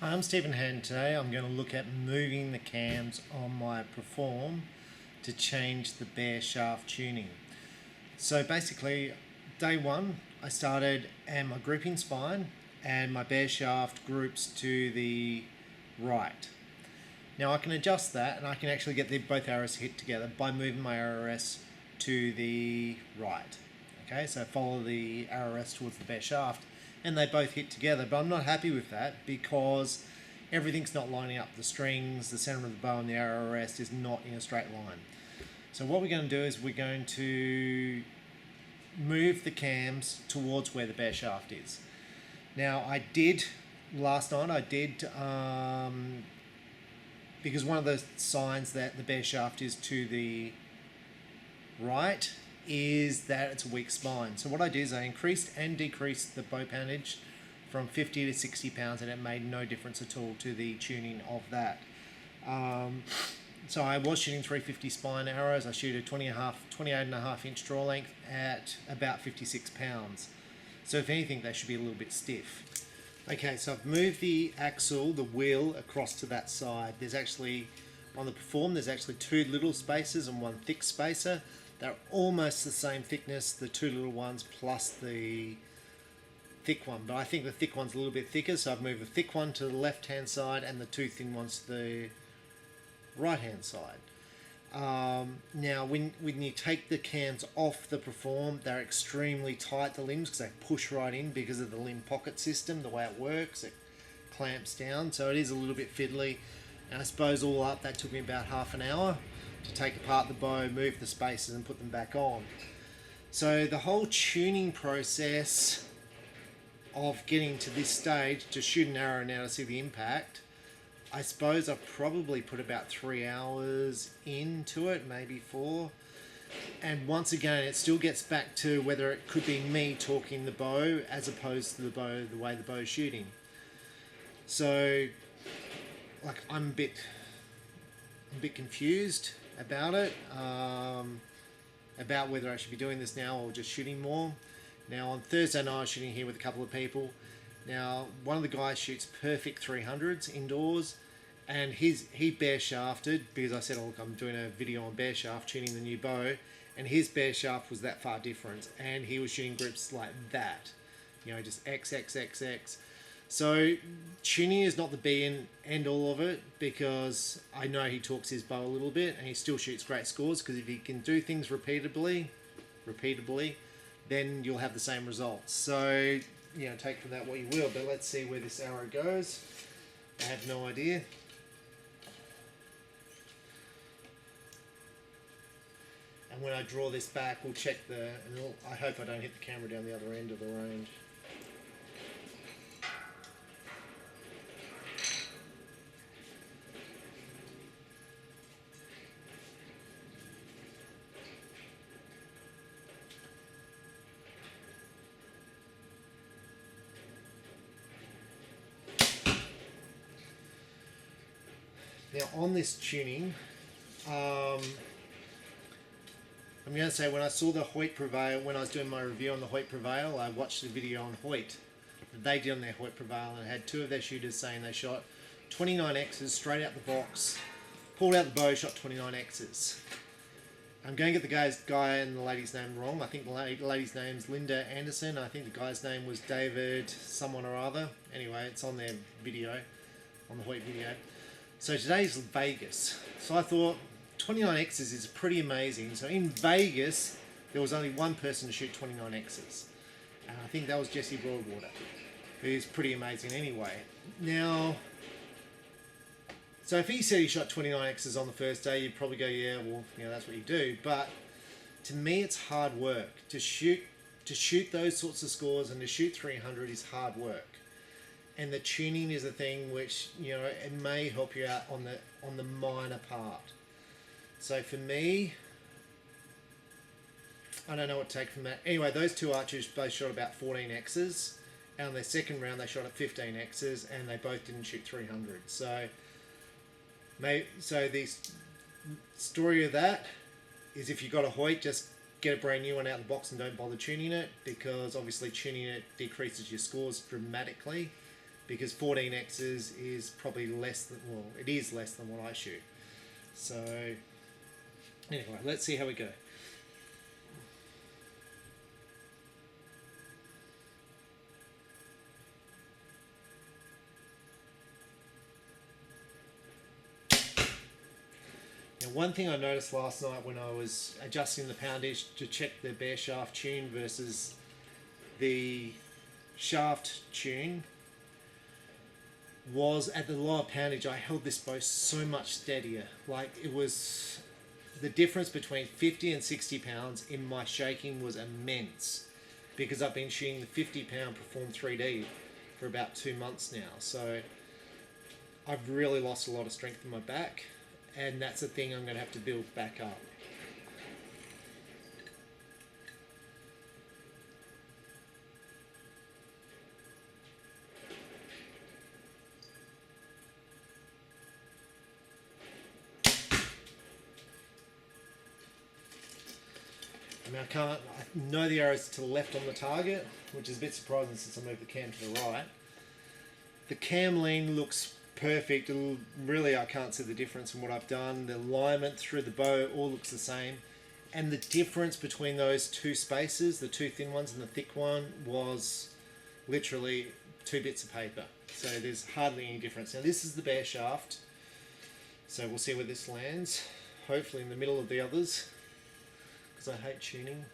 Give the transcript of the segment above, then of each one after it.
Hi, I'm Stephen Hann. Today I'm going to look at moving the cams on my Perform to change the bare shaft tuning. So basically, day one I started and my grouping spine and my bare shaft groups to the right. Now I can adjust that and I can actually get both arrows hit together by moving my RRS to the right. Okay, so follow the RRS towards the bare shaft and they both hit together, but I'm not happy with that because everything's not lining up. The strings, the center of the bow and the RRS is not in a straight line. So what we're going to do is we're going to move the cams towards where the bare shaft is. Now last night I did, because one of the signs that the bare shaft is to the right is that it's a weak spine. So what I did is I increased and decreased the bow poundage from 50 to 60 pounds, and it made no difference at all to the tuning of that. So I was shooting 350 spine arrows. I shoot a 28.5 inch draw length at about 56 pounds. So if anything, they should be a little bit stiff. Okay, so I've moved the axle, the wheel, across to that side. There's actually, on the Perform, there's actually two little spacers and one thick spacer. They're almost the same thickness, the two little ones plus the thick one, but I think the thick one's a little bit thicker, so I've moved the thick one to the left hand side and the two thin ones to the right hand side. Now when you take the cams off the Perform, they're extremely tight, the limbs, because they push right in because of the limb pocket system, the way it works. It clamps down, so it is a little bit fiddly, and I suppose all up that took me about half an hour to take apart the bow, move the spacers and put them back on. So the whole tuning process of getting to this stage to shoot an arrow now to see the impact, I suppose I've probably put about 3 hours into it, maybe 4. And once again, it still gets back to whether it could be me talking the bow as opposed to the bow, the way the bow's shooting. So, like, I'm a bit confused about it, about whether I should be doing this now or just shooting more. Now on Thursday night I was shooting here with a couple of people. Now one of the guys shoots perfect 300s indoors, and he bare shafted because I said, oh look, I'm doing a video on bare shaft tuning the new bow, and his bare shaft was that far different, and he was shooting groups like that, you know, just X X X X. So tuning is not the be and end all of it, because I know he talks his bow a little bit and he still shoots great scores, because if he can do things repeatably, then you'll have the same results. So, you know, take from that what you will, but let's see where this arrow goes. I have no idea. And when I draw this back, we'll check I hope I don't hit the camera down the other end of the range. Now on this tuning, I'm going to say when I saw the Hoyt Prevail, when I was doing my review on the Hoyt Prevail, I watched the video on Hoyt that they did on their Hoyt Prevail, and it had two of their shooters saying they shot 29Xs straight out the box, pulled out the bow, shot 29Xs. I'm going to get the guy and the lady's name wrong. I think the lady's name's Linda Anderson. I think the guy's name was David someone or other. Anyway, it's on their video, on the Hoyt video. So today's Vegas. So I thought 29Xs is pretty amazing. So in Vegas, there was only one person to shoot 29Xs. And I think that was Jesse Broadwater, who's pretty amazing anyway. Now, so if he said he shot 29Xs on the first day, you'd probably go, yeah, well, you know, that's what you do. But to me, it's hard work. To shoot those sorts of scores and to shoot 300 is hard work. And the tuning is a thing which, you know, it may help you out on the minor part. So for me, I don't know what to take from that. Anyway, those two archers both shot about 14 X's, and on their second round they shot at 15 X's, and they both didn't shoot 300. So the story of that is, if you've got a Hoyt, just get a brand new one out of the box and don't bother tuning it, because obviously tuning it decreases your scores dramatically, because 14X's is probably less than, well, it is less than what I shoot. So anyway, let's see how we go. Now, one thing I noticed last night when I was adjusting the poundage to check the bear shaft tune versus the shaft tune was at the lower poundage I held this bow so much steadier. Like, it was, the difference between 50 and 60 pounds in my shaking was immense, because I've been shooting the 50 pound Perform 3D for about 2 months now. So I've really lost a lot of strength in my back, and that's a thing I'm going to have to build back up. I mean, I know the arrow's to the left on the target, which is a bit surprising since I moved the cam to the right. The cam lean looks perfect. Really, I can't see the difference in what I've done. The alignment through the bow all looks the same. And the difference between those two spaces, the two thin ones and the thick one, was literally 2 bits of paper. So there's hardly any difference. Now this is the bear shaft. So we'll see where this lands. Hopefully in the middle of the others, because I hate tuning.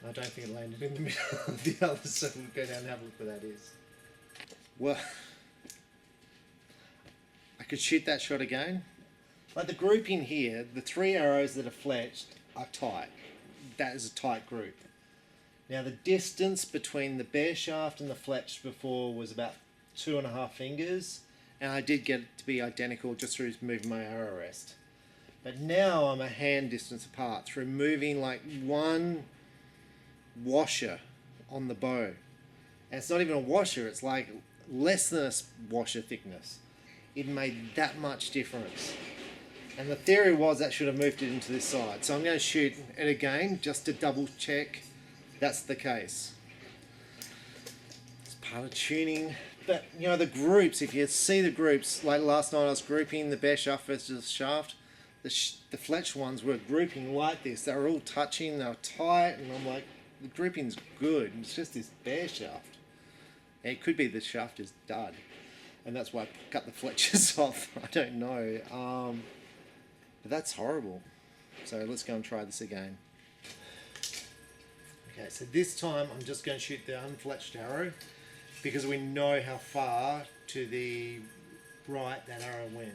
I don't think it landed in the middle of the others, so we'll go down and have a look where that is. Well, I could shoot that shot again. Like the grouping here, the 3 arrows that are fletched are tight. That is a tight group. Now the distance between the bear shaft and the fletched before was about 2.5 fingers, and I did get it to be identical just through moving my arrow rest. But now I'm a hand distance apart through moving like 1 washer on the bow. And it's not even a washer, it's like less than a washer thickness. It made that much difference. And the theory was that should have moved it into this side. So I'm going to shoot it again just to double check that's the case. It's part of tuning. But you know, the groups, if you see the groups, like last night I was grouping the bear shaft versus the shaft. The fletched ones were grouping like this. They were all touching, they were tight, and I'm like, the grouping's good. It's just this bear shaft. It could be the shaft is dud, and that's why I cut the fletches off. I don't know. But that's horrible. So let's go and try this again. Okay, so this time I'm just going to shoot the unfletched arrow, because we know how far to the right that arrow went.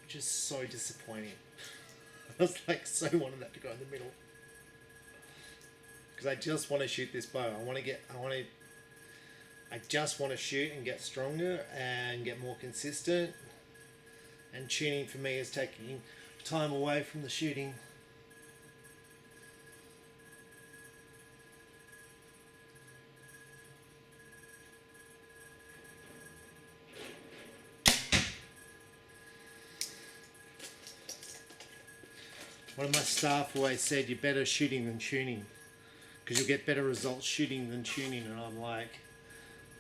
Which is so disappointing. I was like so wanted that to go in the middle, because I just want to shoot this bow. I just want to shoot and get stronger and get more consistent. And tuning for me is taking time away from the shooting. One of my staff always said, you're better shooting than tuning, because you'll get better results shooting than tuning. And I'm like,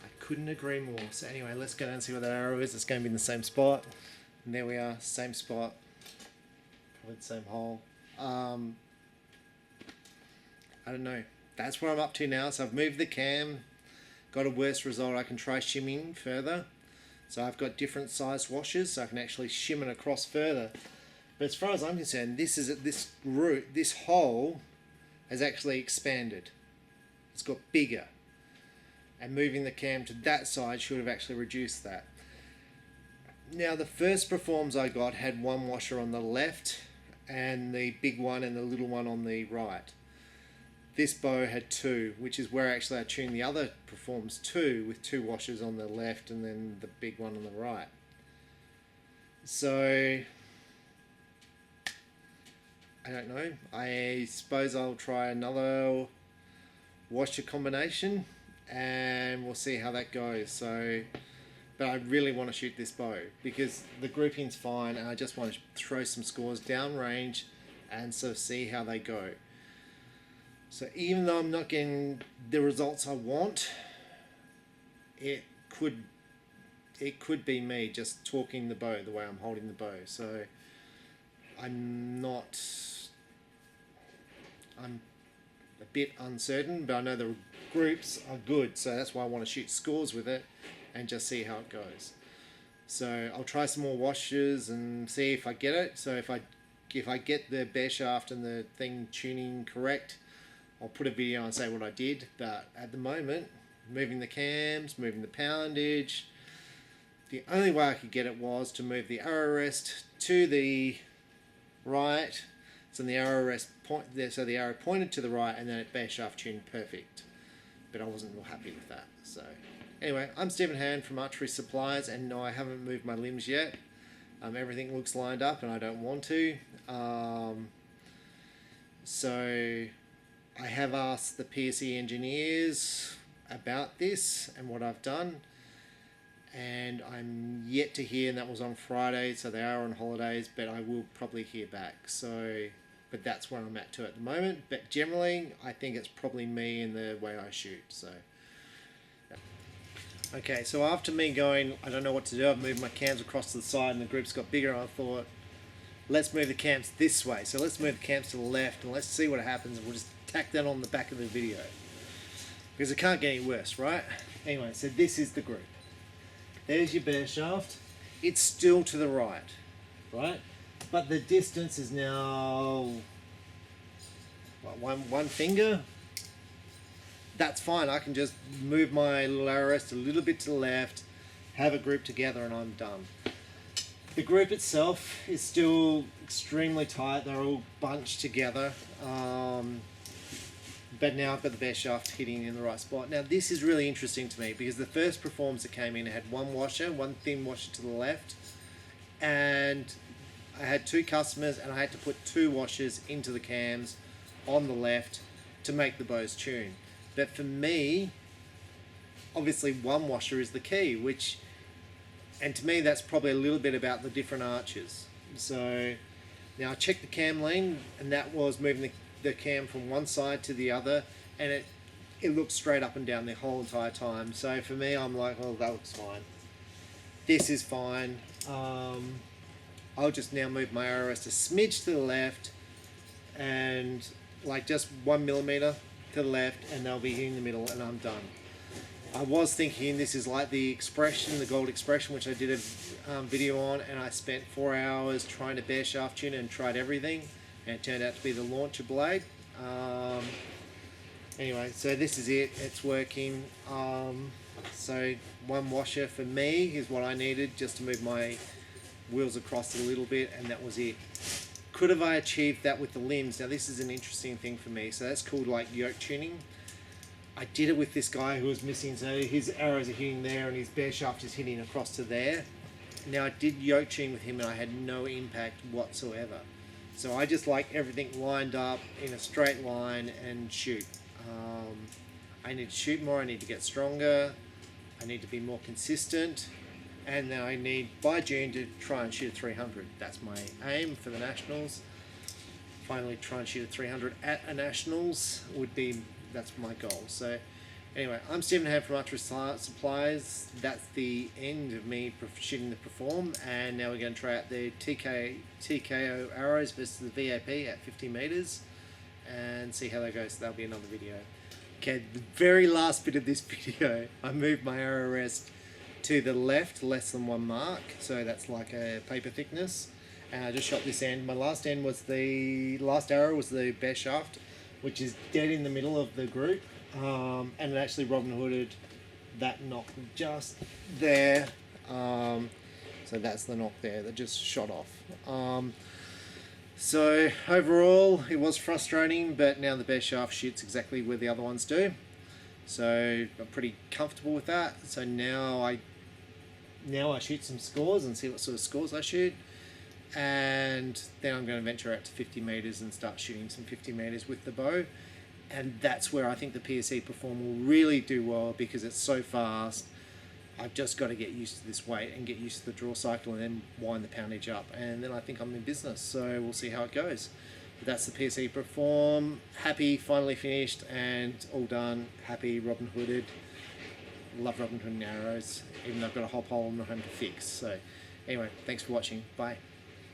I couldn't agree more. So anyway, let's go down and see where that arrow is. It's going to be in the same spot. And there we are, same spot. Probably the same hole. I don't know. That's where I'm up to now. So I've moved the cam, got a worse result. I can try shimming further. So I've got different sized washers, so I can actually shim it across further. But as far as I'm concerned, this hole has actually expanded. It's got bigger. And moving the cam to that side should have actually reduced that. Now the first Performs I got had 1 washer on the left and the big one and the little one on the right. This bow had 2, which is where actually I tuned the other Performs 2 with 2 washers on the left and then the big one on the right. So I don't know. I suppose I'll try another washer combination, and we'll see how that goes. So, but I really want to shoot this bow because the grouping's fine, and I just want to throw some scores down range and so see how they go. So even though I'm not getting the results I want, it could be me just torquing the bow the way I'm holding the bow. So I'm a bit uncertain, but I know the groups are good, so that's why I want to shoot scores with it and just see how it goes. So I'll try some more washers and see if I get it. So if I get the bear shaft and the thing tuning correct, I'll put a video and say what I did. But at the moment, moving the cams, moving the poundage, the only way I could get it was to move the arrow rest to the right. So the arrow rest so the arrow pointed to the right, and then it bear shaft tuned perfect. But I wasn't real happy with that. So anyway, I'm Stephen Hann from Archery Supplies, and no, I haven't moved my limbs yet. Everything looks lined up, and I don't want to. So I have asked the PSE engineers about this and what I've done, and I'm yet to hear, and that was on Friday, so they are on holidays, but I will probably hear back. So, but that's where I'm at the moment. But generally, I think it's probably me in the way I shoot. So, yeah. Okay, so after me going, I don't know what to do, I've moved my cams across to the side and the groups got bigger, and I thought, let's move the cams this way. So let's move the cams to the left and let's see what happens, and we'll just tack that on the back of the video. Because it can't get any worse, right? Anyway, so this is the group. There's your bear shaft. It's still to the right, right? But the distance is now, what, one finger? That's fine. I can just move my little arrow rest a little bit to the left, have it grouped together, and I'm done. The group itself is still extremely tight. They're all bunched together. But now I've got the bear shaft hitting in the right spot. Now this is really interesting to me because the first Performs that came in had one washer, one thin washer to the left, and I had two customers and I had to put two washers into the cams on the left to make the bows tune. But for me, obviously one washer is the key, and to me that's probably a little bit about the different arches. So now I checked the cam lean, and that was moving the cam from one side to the other, and it looked straight up and down the whole entire time. So for me, I'm like, well, that looks fine. This is fine. I'll just now move my arrow rest a smidge to the left, and like just 1 millimeter to the left, and they'll be in the middle, and I'm done. I was thinking this is like the Expression, the Gold Expression, which I did a video on, and I spent 4 hours trying to bear shaft tune and tried everything, and it turned out to be the launcher blade. Anyway, so this is it. It's working. So one washer for me is what I needed just to move my wheels across a little bit, and that was it. Could have I achieved that with the limbs? Now this is an interesting thing for me. So that's called like yoke tuning. I did it with this guy who was missing, so his arrows are hitting there and his bear shaft is hitting across to there. Now I did yoke tune with him and I had no impact whatsoever. So I just like everything lined up in a straight line and shoot. I need to shoot more, I need to get stronger, I need to be more consistent, and then I need by June to try and shoot a 300. That's my aim for the Nationals. Finally try and shoot a 300 at a Nationals that's my goal. So anyway, I'm Stephen Hann from Archery Supplies. That's the end of me shooting the Perform, and now we're going to try out the TKO arrows versus the VAP at 50 meters and see how that goes. So that'll be another video. Okay, the very last bit of this video, I moved my arrow rest to the left, less than 1 mark, so that's like a paper thickness, and I just shot this end. My last arrow was the bear shaft, which is dead in the middle of the group, and it actually Robin Hooded that knock just there. So that's the knock there that just shot off. So overall it was frustrating, but now the bear shaft shoots exactly where the other ones do, so I'm pretty comfortable with that. So now I shoot some scores and see what sort of scores I shoot, and then I'm going to venture out to 50 meters and start shooting some 50 meters with the bow. And that's where I think the PSE Perform will really do well, because it's so fast. I've just got to get used to this weight and get used to the draw cycle, and then wind the poundage up, and then I think I'm in business. So we'll see how it goes. But that's the PSE Perform. Happy, finally finished and all done. Happy, Robin Hooded. Love Robin Hood arrows, even though I've got a hop hole in the home to fix. So anyway, thanks for watching. Bye.